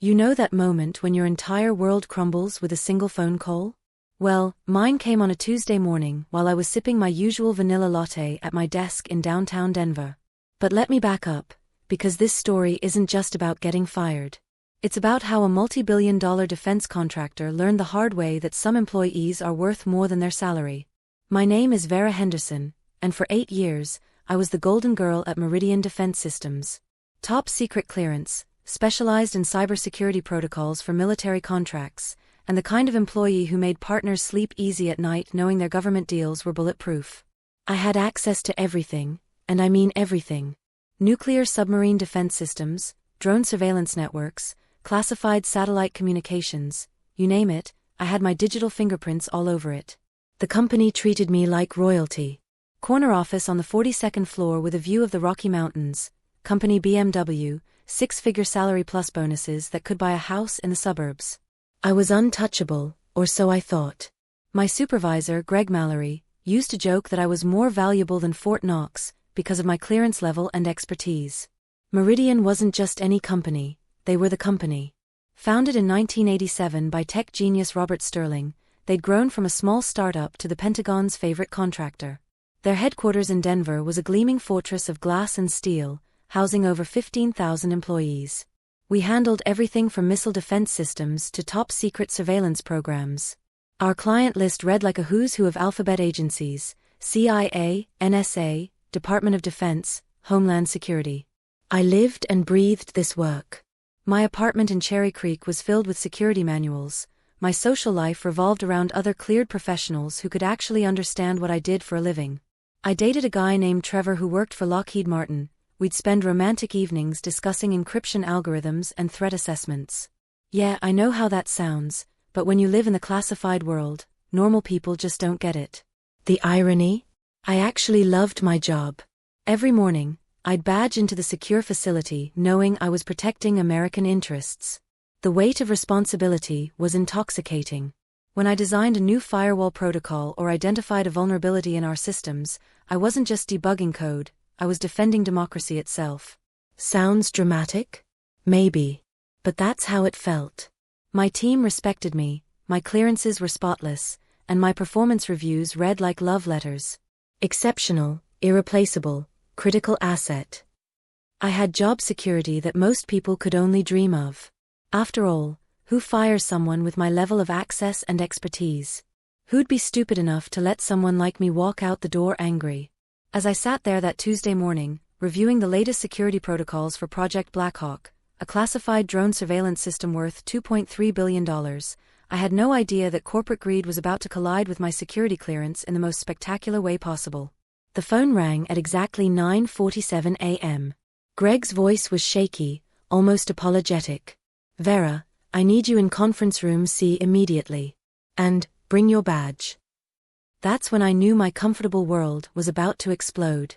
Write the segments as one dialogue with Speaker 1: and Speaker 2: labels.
Speaker 1: You know that moment when your entire world crumbles with a single phone call? Well, mine came on a Tuesday morning while I was sipping my usual vanilla latte at my desk in downtown Denver. But let me back up, because this story isn't just about getting fired. It's about how a multi-billion-dollar defense contractor learned the hard way that some employees are worth more than their salary. My name is Vera Henderson, and for 8 years, I was the golden girl at Meridian Defense Systems. Top secret clearance, specialized in cybersecurity protocols for military contracts, and the kind of employee who made partners sleep easy at night knowing their government deals were bulletproof. I had access to everything, and I mean everything. Nuclear submarine defense systems, drone surveillance networks, classified satellite communications, you name it, I had my digital fingerprints all over it. The company treated me like royalty. Corner office on the 42nd floor with a view of the Rocky Mountains, company BMW, 6-figure salary plus bonuses that could buy a house in the suburbs. I was untouchable, or so I thought. My supervisor, Greg Mallory, used to joke that I was more valuable than Fort Knox because of my clearance level and expertise. Meridian wasn't just any company, they were the company. Founded in 1987 by tech genius Robert Sterling, they'd grown from a small startup to the Pentagon's favorite contractor. Their headquarters in Denver was a gleaming fortress of glass and steel, housing over 15,000 employees. We handled everything from missile defense systems to top-secret surveillance programs. Our client list read like a who's who of alphabet agencies: CIA, NSA, Department of Defense, Homeland Security. I lived and breathed this work. My apartment in Cherry Creek was filled with security manuals. My social life revolved around other cleared professionals who could actually understand what I did for a living. I dated a guy named Trevor who worked for Lockheed Martin. We'd spend romantic evenings discussing encryption algorithms and threat assessments. Yeah, I know how that sounds, but when you live in the classified world, normal people just don't get it. The irony? I actually loved my job. Every morning, I'd badge into the secure facility knowing I was protecting American interests. The weight of responsibility was intoxicating. When I designed a new firewall protocol or identified a vulnerability in our systems, I wasn't just debugging code, I was defending democracy itself. Sounds dramatic? Maybe. But that's how it felt. My team respected me, my clearances were spotless, and my performance reviews read like love letters. Exceptional, irreplaceable, critical asset. I had job security that most people could only dream of. After all, who fires someone with my level of access and expertise? Who'd be stupid enough to let someone like me walk out the door angry? As I sat there that Tuesday morning, reviewing the latest security protocols for Project Blackhawk, a classified drone surveillance system worth $2.3 billion, I had no idea that corporate greed was about to collide with my security clearance in the most spectacular way possible. The phone rang at exactly 9:47 a.m. Greg's voice was shaky, almost apologetic. "Vera, I need you in conference room C immediately. And, bring your badge." That's when I knew my comfortable world was about to explode.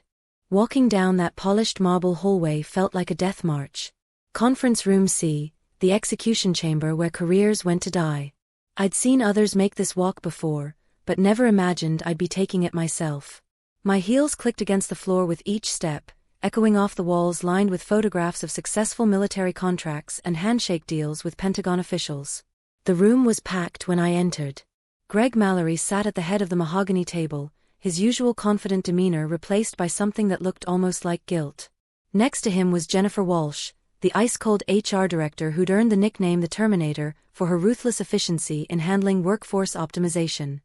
Speaker 1: Walking down that polished marble hallway felt like a death march. Conference room C, the execution chamber where careers went to die. I'd seen others make this walk before, but never imagined I'd be taking it myself. My heels clicked against the floor with each step, echoing off the walls lined with photographs of successful military contracts and handshake deals with Pentagon officials. The room was packed when I entered. Greg Mallory sat at the head of the mahogany table, his usual confident demeanor replaced by something that looked almost like guilt. Next to him was Jennifer Walsh, the ice-cold HR director who'd earned the nickname the Terminator for her ruthless efficiency in handling workforce optimization.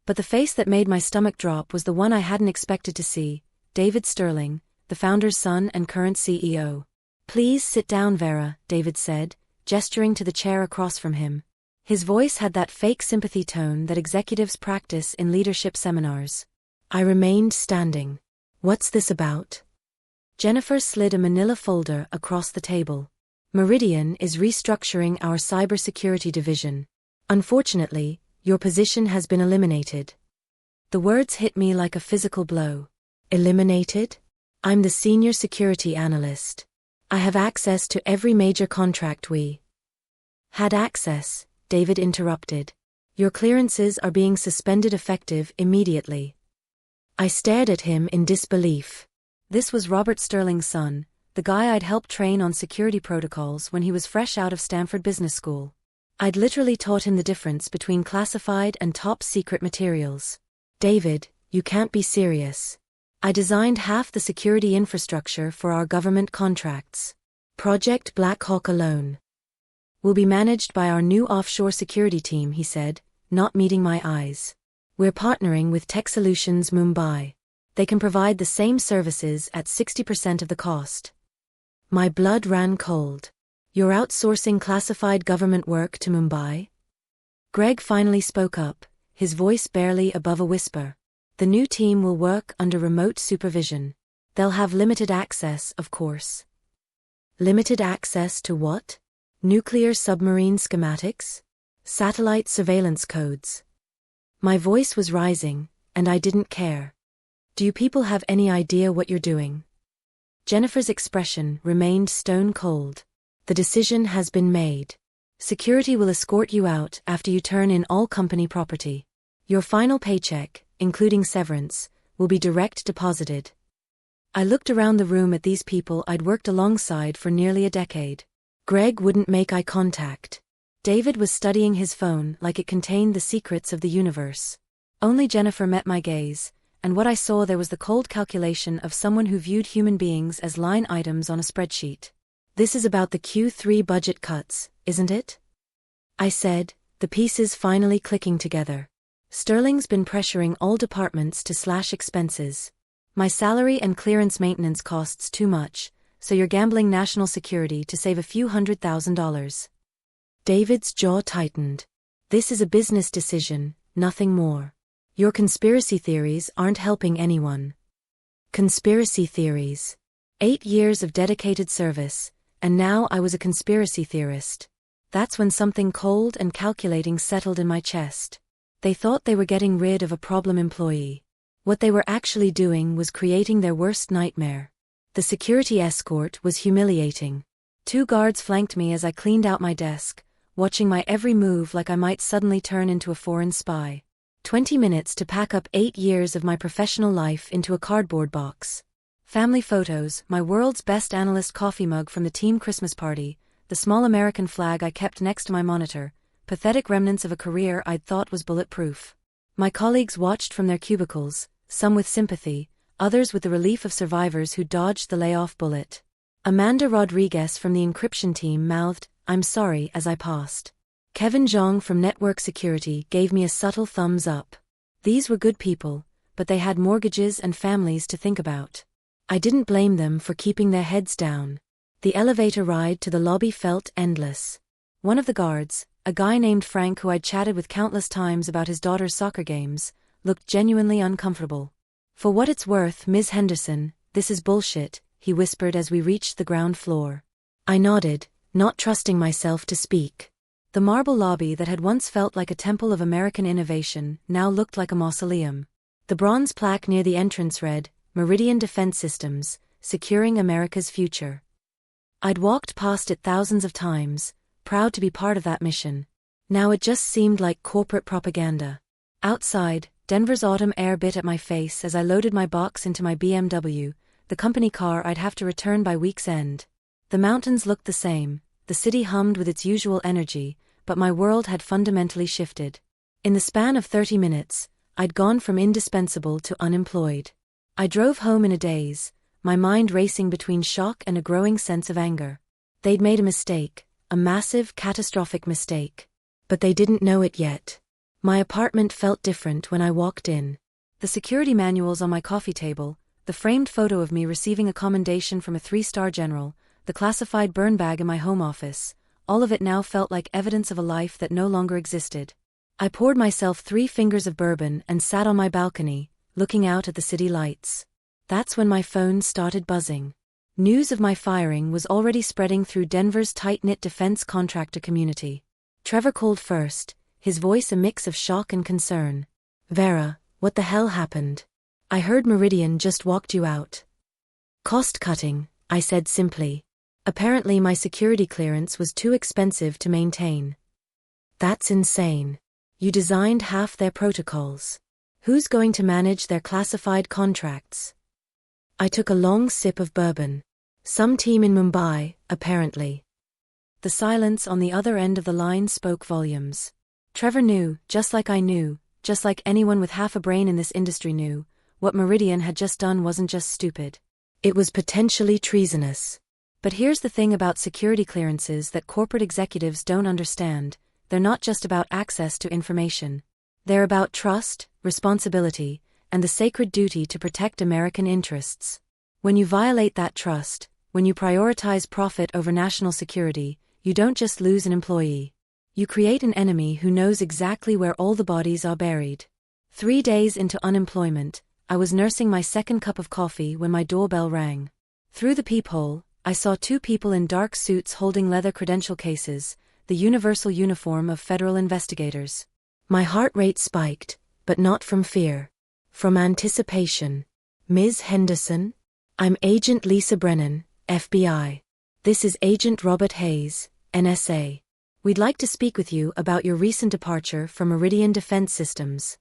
Speaker 1: But the face that made my stomach drop was the one I hadn't expected to see: David Sterling, the founder's son and current CEO. "Please sit down, Vera," David said, gesturing to the chair across from him. His voice had that fake sympathy tone that executives practice in leadership seminars. I remained standing. "What's this about?" Jennifer slid a manila folder across the table. "Meridian is restructuring our cybersecurity division. Unfortunately, your position has been eliminated." The words hit me like a physical blow. Eliminated? I'm the senior security analyst. I have access to every major contract we had access, David interrupted. Your clearances are being suspended effective immediately. I stared at him in disbelief. This was Robert Sterling's son, the guy I'd helped train on security protocols when he was fresh out of Stanford Business School. I'd literally taught him the difference between classified and top-secret materials. "David, you can't be serious. I designed half the security infrastructure for our government contracts. Project Black Hawk alone will be managed by our new offshore security team," he said, not meeting my eyes. "We're partnering with Tech Solutions Mumbai. They can provide the same services at 60% of the cost." My blood ran cold. "You're outsourcing classified government work to Mumbai?" Greg finally spoke up, his voice barely above a whisper. "The new team will work under remote supervision. They'll have limited access, of course." Limited access to what? Nuclear submarine schematics? Satellite surveillance codes? My voice was rising, and I didn't care. "Do you people have any idea what you're doing?" Jennifer's expression remained stone cold. "The decision has been made. Security will escort you out after you turn in all company property. Your final paycheck, including severance, will be direct deposited." I looked around the room at these people I'd worked alongside for nearly a decade. Greg wouldn't make eye contact. David was studying his phone like it contained the secrets of the universe. Only Jennifer met my gaze, and what I saw there was the cold calculation of someone who viewed human beings as line items on a spreadsheet. "This is about the Q3 budget cuts, isn't it?" I said, the pieces finally clicking together. "Sterling's been pressuring all departments to slash expenses. My salary and clearance maintenance costs too much, so you're gambling national security to save a few $100,000. David's jaw tightened. "This is a business decision, nothing more. Your conspiracy theories aren't helping anyone." Conspiracy theories. 8 years of dedicated service, and now I was a conspiracy theorist. That's when something cold and calculating settled in my chest. They thought they were getting rid of a problem employee. What they were actually doing was creating their worst nightmare. The security escort was humiliating. 2 guards flanked me as I cleaned out my desk, watching my every move like I might suddenly turn into a foreign spy. 20 minutes to pack up 8 years of my professional life into a cardboard box. Family photos, my world's best analyst coffee mug from the team Christmas party, the small American flag I kept next to my monitor, pathetic remnants of a career I'd thought was bulletproof. My colleagues watched from their cubicles, some with sympathy, others with the relief of survivors who dodged the layoff bullet. Amanda Rodriguez from the encryption team mouthed, "I'm sorry," as I passed. Kevin Zhang from network security gave me a subtle thumbs up. These were good people, but they had mortgages and families to think about. I didn't blame them for keeping their heads down. The elevator ride to the lobby felt endless. One of the guards, a guy named Frank who I'd chatted with countless times about his daughter's soccer games, looked genuinely uncomfortable. "For what it's worth, Ms. Henderson, this is bullshit," he whispered as we reached the ground floor. I nodded, not trusting myself to speak. The marble lobby that had once felt like a temple of American innovation now looked like a mausoleum. The bronze plaque near the entrance read, "Meridian Defense Systems, Securing America's Future." I'd walked past it thousands of times, proud to be part of that mission. Now it just seemed like corporate propaganda. Outside, Denver's autumn air bit at my face as I loaded my box into my BMW, the company car I'd have to return by week's end. The mountains looked the same, the city hummed with its usual energy, but my world had fundamentally shifted. In the span of 30 minutes, I'd gone from indispensable to unemployed. I drove home in a daze, my mind racing between shock and a growing sense of anger. They'd made a mistake, a massive, catastrophic mistake. But they didn't know it yet. My apartment felt different when I walked in. The security manuals on my coffee table, the framed photo of me receiving a commendation from a 3-star general, the classified burn bag in my home office, all of it now felt like evidence of a life that no longer existed. I poured myself 3 fingers of bourbon and sat on my balcony, looking out at the city lights. That's when my phone started buzzing. News of my firing was already spreading through Denver's tight-knit defense contractor community. Trevor called first, his voice a mix of shock and concern. "Vera, what the hell happened? I heard Meridian just walked you out." "Cost cutting," I said simply. Apparently my security clearance was too expensive to maintain. "That's insane. You designed half their protocols. Who's going to manage their classified contracts?" I took a long sip of bourbon. Some team in Mumbai, apparently. The silence on the other end of the line spoke volumes. Trevor knew, just like I knew, just like anyone with half a brain in this industry knew, what Meridian had just done wasn't just stupid. It was potentially treasonous. But here's the thing about security clearances that corporate executives don't understand: they're not just about access to information. They're about trust, responsibility, and the sacred duty to protect American interests. When you violate that trust, when you prioritize profit over national security, you don't just lose an employee. You create an enemy who knows exactly where all the bodies are buried. 3 days into unemployment, I was nursing my second cup of coffee when my doorbell rang. Through the peephole, I saw 2 people in dark suits holding leather credential cases, the universal uniform of federal investigators. My heart rate spiked, but not from fear. From anticipation. Ms. Henderson? I'm Agent Lisa Brennan, FBI. This is Agent Robert Hayes, NSA. We'd like to speak with you about your recent departure from Meridian Defense Systems.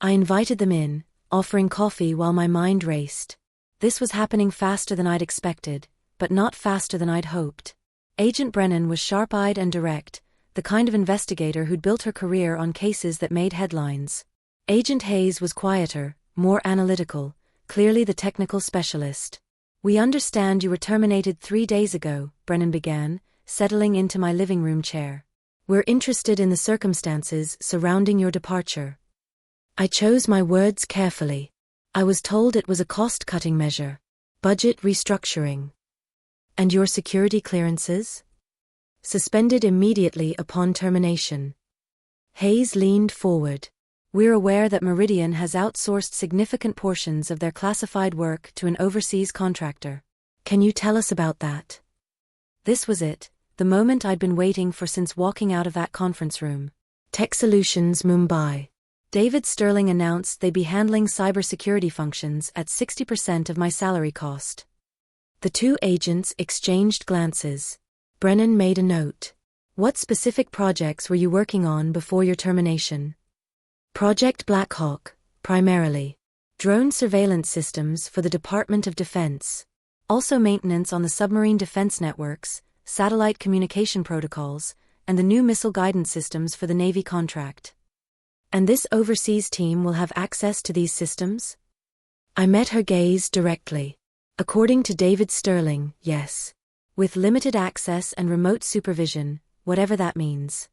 Speaker 1: I invited them in, offering coffee while my mind raced. This was happening faster than I'd expected, but not faster than I'd hoped. Agent Brennan was sharp-eyed and direct, the kind of investigator who'd built her career on cases that made headlines. Agent Hayes was quieter, more analytical, clearly the technical specialist. We understand you were terminated 3 days ago, Brennan began, settling into my living room chair. We're interested in the circumstances surrounding your departure. I chose my words carefully. I was told it was a cost-cutting measure. Budget restructuring. And your security clearances? Suspended immediately upon termination. Hayes leaned forward. We're aware that Meridian has outsourced significant portions of their classified work to an overseas contractor. Can you tell us about that? This was it, the moment I'd been waiting for since walking out of that conference room. Tech Solutions Mumbai. David Sterling announced they'd be handling cybersecurity functions at 60% of my salary cost. The 2 agents exchanged glances. Brennan made a note. What specific projects were you working on before your termination? Project Blackhawk, primarily. Drone surveillance systems for the Department of Defense. Also maintenance on the submarine defense networks, satellite communication protocols, and the new missile guidance systems for the Navy contract. And this overseas team will have access to these systems? I met her gaze directly. According to David Sterling, yes. With limited access and remote supervision, whatever that means.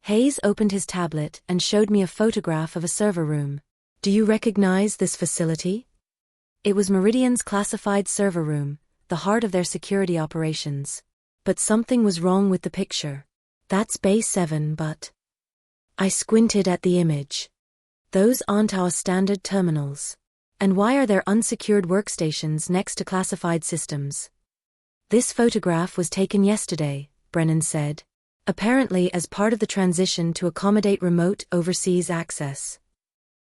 Speaker 1: Hayes opened his tablet and showed me a photograph of a server room. Do you recognize this facility? It was Meridian's classified server room, the heart of their security operations. But something was wrong with the picture. That's Bay 7, but... I squinted at the image. Those aren't our standard terminals. And why are there unsecured workstations next to classified systems? This photograph was taken yesterday, Brennan said. Apparently as part of the transition to accommodate remote overseas access.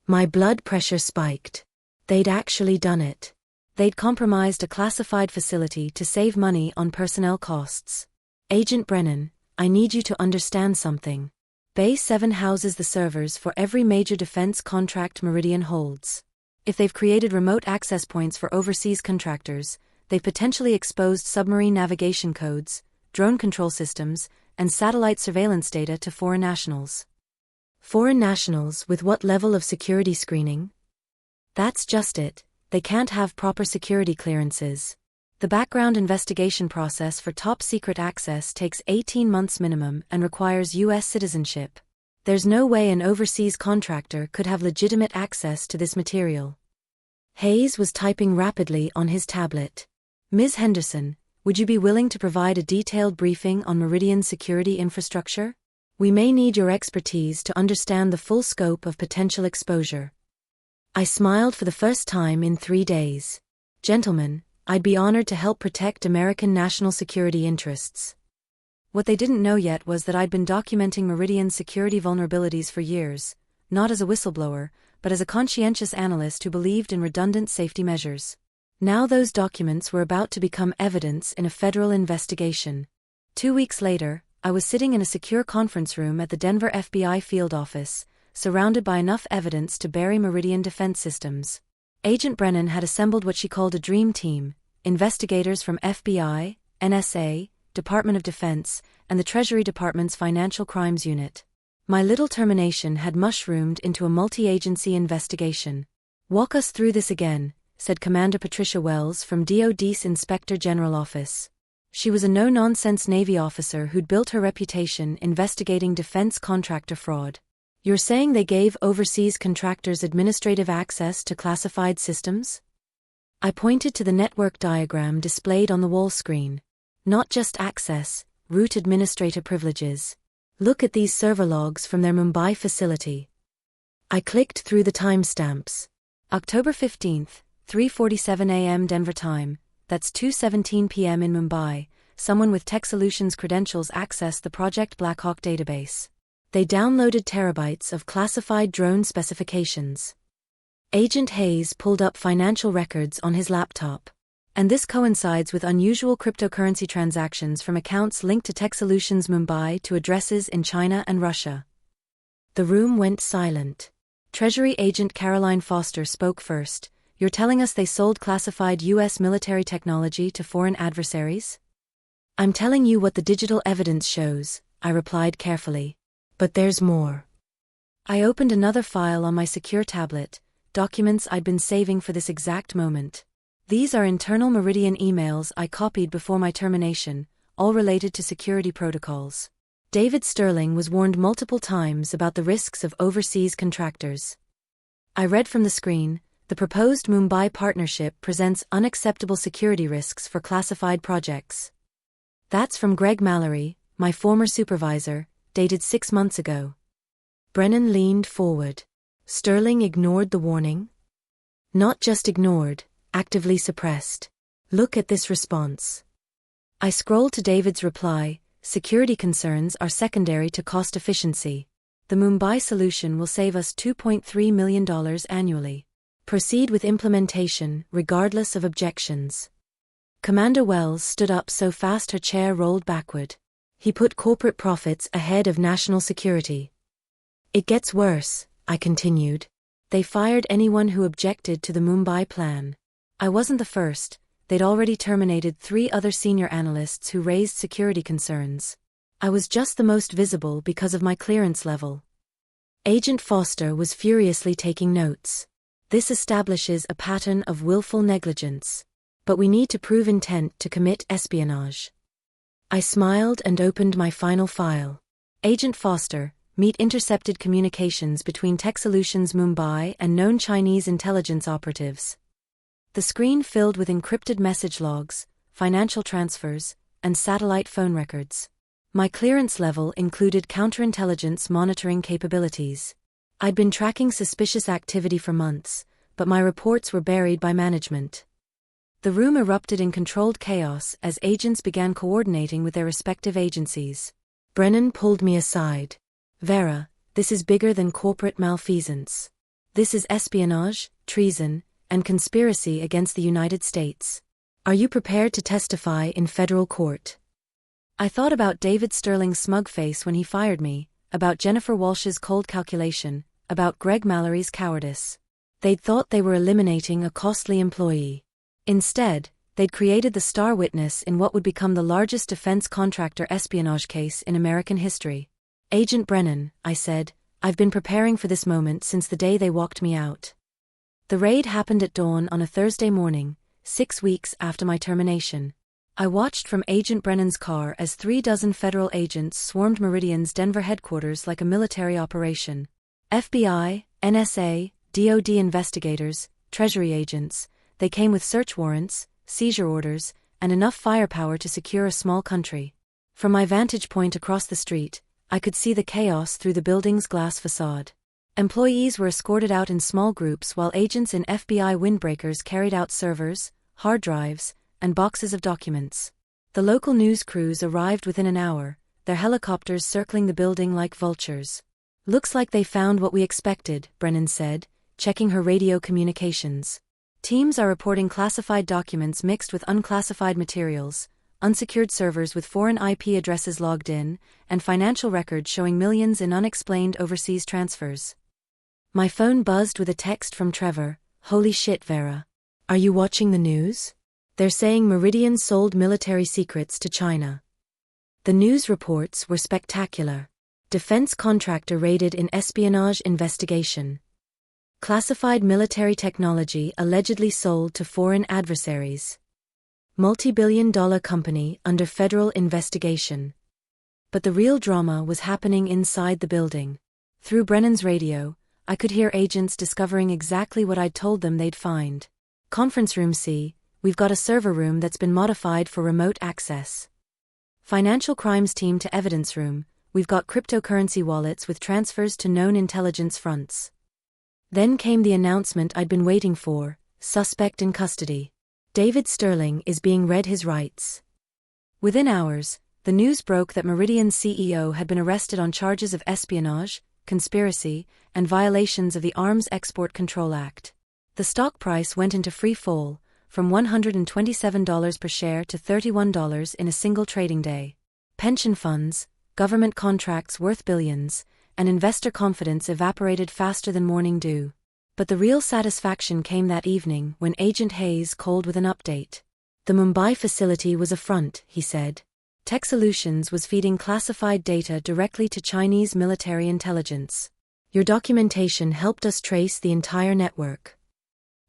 Speaker 1: My blood pressure spiked. They'd actually done it. They'd compromised a classified facility to save money on personnel costs. Agent Brennan, I need you to understand something. Bay 7 houses the servers for every major defense contract Meridian holds. If they've created remote access points for overseas contractors, they've potentially exposed submarine navigation codes, drone control systems, and satellite surveillance data to foreign nationals. Foreign nationals with what level of security screening? That's just it, they can't have proper security clearances. The background investigation process for top-secret access takes 18 months minimum and requires U.S. citizenship. There's no way an overseas contractor could have legitimate access to this material. Hayes was typing rapidly on his tablet. Ms. Henderson, would you be willing to provide a detailed briefing on Meridian's security infrastructure? We may need your expertise to understand the full scope of potential exposure. I smiled for the first time in 3 days. Gentlemen, I'd be honored to help protect American national security interests. What they didn't know yet was that I'd been documenting Meridian's security vulnerabilities for years, not as a whistleblower, but as a conscientious analyst who believed in redundant safety measures. Now those documents were about to become evidence in a federal investigation. 2 weeks later, I was sitting in a secure conference room at the Denver FBI field office, surrounded by enough evidence to bury Meridian Defense Systems. Agent Brennan had assembled what she called a dream team, investigators from FBI, NSA, Department of Defense, and the Treasury Department's Financial Crimes Unit. My little termination had mushroomed into a multi-agency investigation. "Walk us through this again," said Commander Patricia Wells from DoD's Inspector General Office. She was a no-nonsense Navy officer who'd built her reputation investigating defense contractor fraud. "You're saying they gave overseas contractors administrative access to classified systems?" I pointed to the network diagram displayed on the wall screen. "Not just access, root administrator privileges. Look at these server logs from their Mumbai facility." I clicked through the timestamps. October 15th, 3:47 a.m. Denver time, that's 2:17 p.m. in Mumbai, someone with Tech Solutions credentials accessed the Project Blackhawk database. They downloaded terabytes of classified drone specifications. Agent Hayes pulled up financial records on his laptop. And this coincides with unusual cryptocurrency transactions from accounts linked to Tech Solutions Mumbai to addresses in China and Russia. The room went silent. Treasury Agent Caroline Foster spoke first. "You're telling us they sold classified U.S. military technology to foreign adversaries?" "I'm telling you what the digital evidence shows," I replied carefully. "But there's more." I opened another file on my secure tablet, documents I'd been saving for this exact moment. These are internal Meridian emails I copied before my termination, all related to security protocols. David Sterling was warned multiple times about the risks of overseas contractors. I read from the screen, "The proposed Mumbai partnership presents unacceptable security risks for classified projects." That's from Greg Mallory, my former supervisor, dated 6 months ago. Brennan leaned forward. "Sterling ignored the warning?" "Not just ignored, actively suppressed. Look at this response." I scrolled to David's reply. "Security concerns are secondary to cost efficiency. The Mumbai solution will save us $2.3 million annually. Proceed with implementation, regardless of objections." Commander Wells stood up so fast her chair rolled backward. He put corporate profits ahead of national security. "It gets worse," I continued. "They fired anyone who objected to the Mumbai plan. I wasn't the first. They'd already terminated 3 other senior analysts who raised security concerns. I was just the most visible because of my clearance level." Agent Foster was furiously taking notes. "This establishes a pattern of willful negligence. But we need to prove intent to commit espionage." I smiled and opened my final file. "Agent Foster, meet intercepted communications between Tech Solutions Mumbai and known Chinese intelligence operatives." The screen filled with encrypted message logs, financial transfers, and satellite phone records. My clearance level included counterintelligence monitoring capabilities. I'd been tracking suspicious activity for months, but my reports were buried by management. The room erupted in controlled chaos as agents began coordinating with their respective agencies. Brennan pulled me aside. "Vera, this is bigger than corporate malfeasance. This is espionage, treason, and conspiracy against the United States. Are you prepared to testify in federal court?" I thought about David Sterling's smug face when he fired me, about Jennifer Walsh's cold calculation, about Greg Mallory's cowardice. They'd thought they were eliminating a costly employee. Instead, they'd created the star witness in what would become the largest defense contractor espionage case in American history. "Agent Brennan," I said, "I've been preparing for this moment since the day they walked me out." The raid happened at dawn on a Thursday morning, 6 weeks after my termination. I watched from Agent Brennan's car as 36 federal agents swarmed Meridian's Denver headquarters like a military operation. FBI, NSA, DoD investigators, Treasury agents, they came with search warrants, seizure orders, and enough firepower to secure a small country. From my vantage point across the street, I could see the chaos through the building's glass facade. Employees were escorted out in small groups while agents in FBI windbreakers carried out servers, hard drives, and boxes of documents. The local news crews arrived within an hour, their helicopters circling the building like vultures. "Looks like they found what we expected," Brennan said, checking her radio communications. "Teams are reporting classified documents mixed with unclassified materials, unsecured servers with foreign IP addresses logged in, and financial records showing millions in unexplained overseas transfers." My phone buzzed with a text from Trevor. "Holy shit, Vera. Are you watching the news? They're saying Meridian sold military secrets to China. The news reports were spectacular. Defense contractor raided in espionage investigation. Classified military technology allegedly sold to foreign adversaries. Multi-billion-dollar company under federal investigation. But the real drama was happening inside the building. Through Brennan's radio, I could hear agents discovering exactly what I'd told them they'd find. Conference room C, we've got a server room that's been modified for remote access. Financial crimes team to evidence room, we've got cryptocurrency wallets with transfers to known intelligence fronts. Then came the announcement I'd been waiting for, suspect in custody. David Sterling is being read his rights. Within hours, the news broke that Meridian's CEO had been arrested on charges of espionage, conspiracy, and violations of the Arms Export Control Act. The stock price went into free fall, from $127 per share to $31 in a single trading day. Pension funds, government contracts worth billions, and investor confidence evaporated faster than morning dew. But the real satisfaction came that evening when Agent Hayes called with an update. The Mumbai facility was a front, he said. Tech Solutions was feeding classified data directly to Chinese military intelligence. Your documentation helped us trace the entire network.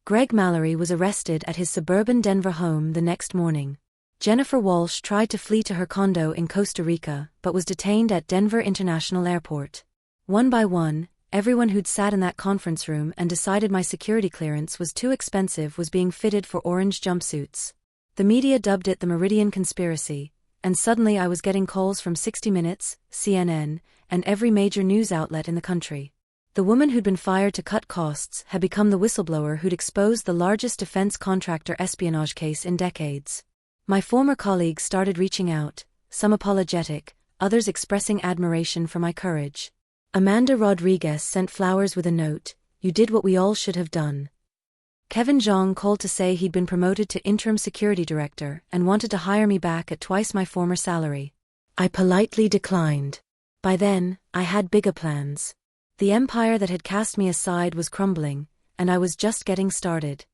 Speaker 1: Greg Mallory was arrested at his suburban Denver home the next morning. Jennifer Walsh tried to flee to her condo in Costa Rica but was detained at Denver International Airport. One by one, everyone who'd sat in that conference room and decided my security clearance was too expensive was being fitted for orange jumpsuits. The media dubbed it the Meridian Conspiracy, and suddenly I was getting calls from 60 Minutes, CNN, and every major news outlet in the country. The woman who'd been fired to cut costs had become the whistleblower who'd exposed the largest defense contractor espionage case in decades. My former colleagues started reaching out, some apologetic, others expressing admiration for my courage. Amanda Rodriguez sent flowers with a note, "You did what we all should have done." Kevin Zhang called to say he'd been promoted to interim security director and wanted to hire me back at twice my former salary. I politely declined. By then, I had bigger plans. The empire that had cast me aside was crumbling, and I was just getting started.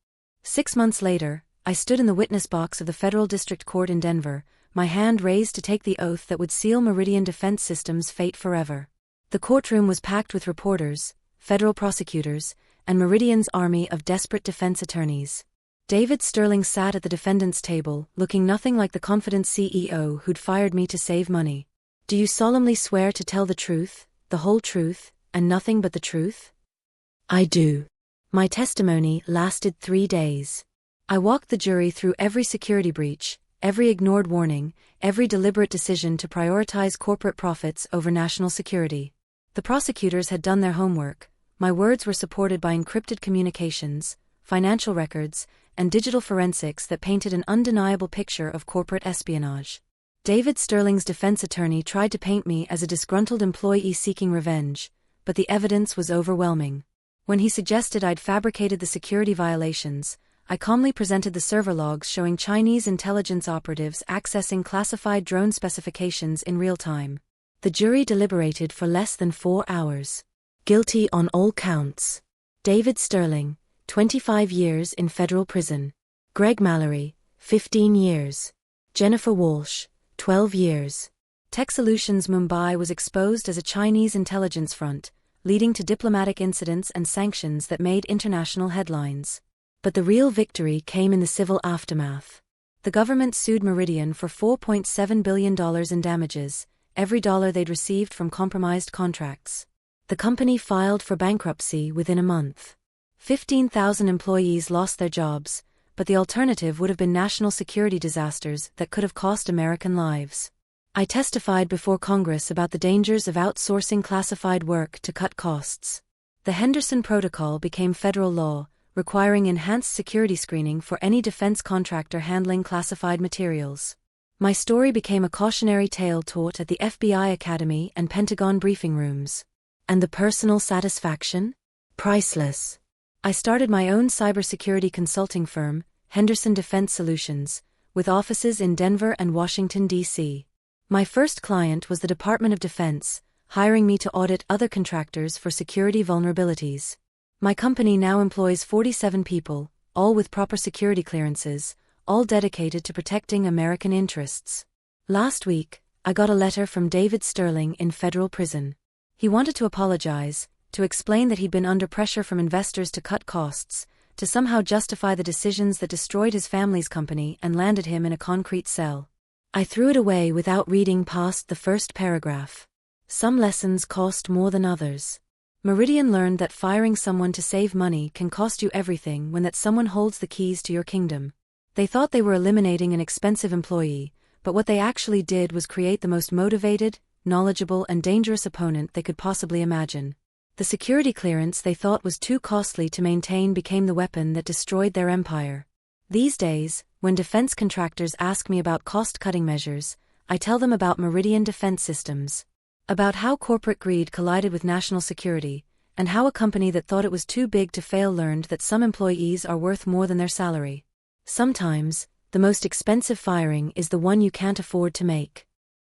Speaker 1: 6 months later, I stood in the witness box of the Federal District Court in Denver, my hand raised to take the oath that would seal Meridian Defense Systems' fate forever. The courtroom was packed with reporters, federal prosecutors, and Meridian's army of desperate defense attorneys. David Sterling sat at the defendant's table, looking nothing like the confident CEO who'd fired me to save money. "Do you solemnly swear to tell the truth, the whole truth, and nothing but the truth?" "I do." My testimony lasted 3 days. I walked the jury through every security breach, every ignored warning, every deliberate decision to prioritize corporate profits over national security. The prosecutors had done their homework. My words were supported by encrypted communications, financial records, and digital forensics that painted an undeniable picture of corporate espionage. David Sterling's defense attorney tried to paint me as a disgruntled employee seeking revenge, but the evidence was overwhelming. When he suggested I'd fabricated the security violations, I calmly presented the server logs showing Chinese intelligence operatives accessing classified drone specifications in real time. The jury deliberated for less than 4 hours. Guilty on all counts. David Sterling, 25 years in federal prison. Greg Mallory, 15 years. Jennifer Walsh, 12 years. Tech Solutions Mumbai was exposed as a Chinese intelligence front, leading to diplomatic incidents and sanctions that made international headlines. But the real victory came in the civil aftermath. The government sued Meridian for $4.7 billion in damages, every dollar they'd received from compromised contracts. The company filed for bankruptcy within a month. 15,000 employees lost their jobs, but the alternative would have been national security disasters that could have cost American lives. I testified before Congress about the dangers of outsourcing classified work to cut costs. The Henderson Protocol became federal law, requiring enhanced security screening for any defense contractor handling classified materials. My story became a cautionary tale taught at the FBI Academy and Pentagon briefing rooms. And the personal satisfaction? Priceless. I started my own cybersecurity consulting firm, Henderson Defense Solutions, with offices in Denver and Washington, D.C. My first client was the Department of Defense, hiring me to audit other contractors for security vulnerabilities. My company now employs 47 people, all with proper security clearances, all dedicated to protecting American interests. Last week, I got a letter from David Sterling in federal prison. He wanted to apologize, to explain that he'd been under pressure from investors to cut costs, to somehow justify the decisions that destroyed his family's company and landed him in a concrete cell. I threw it away without reading past the first paragraph. Some lessons cost more than others. Meridian learned that firing someone to save money can cost you everything when that someone holds the keys to your kingdom. They thought they were eliminating an expensive employee, but what they actually did was create the most motivated, knowledgeable and dangerous opponent they could possibly imagine. The security clearance they thought was too costly to maintain became the weapon that destroyed their empire. These days, when defense contractors ask me about cost-cutting measures, I tell them about Meridian Defense Systems. About how corporate greed collided with national security, and how a company that thought it was too big to fail learned that some employees are worth more than their salary. Sometimes, the most expensive firing is the one you can't afford to make.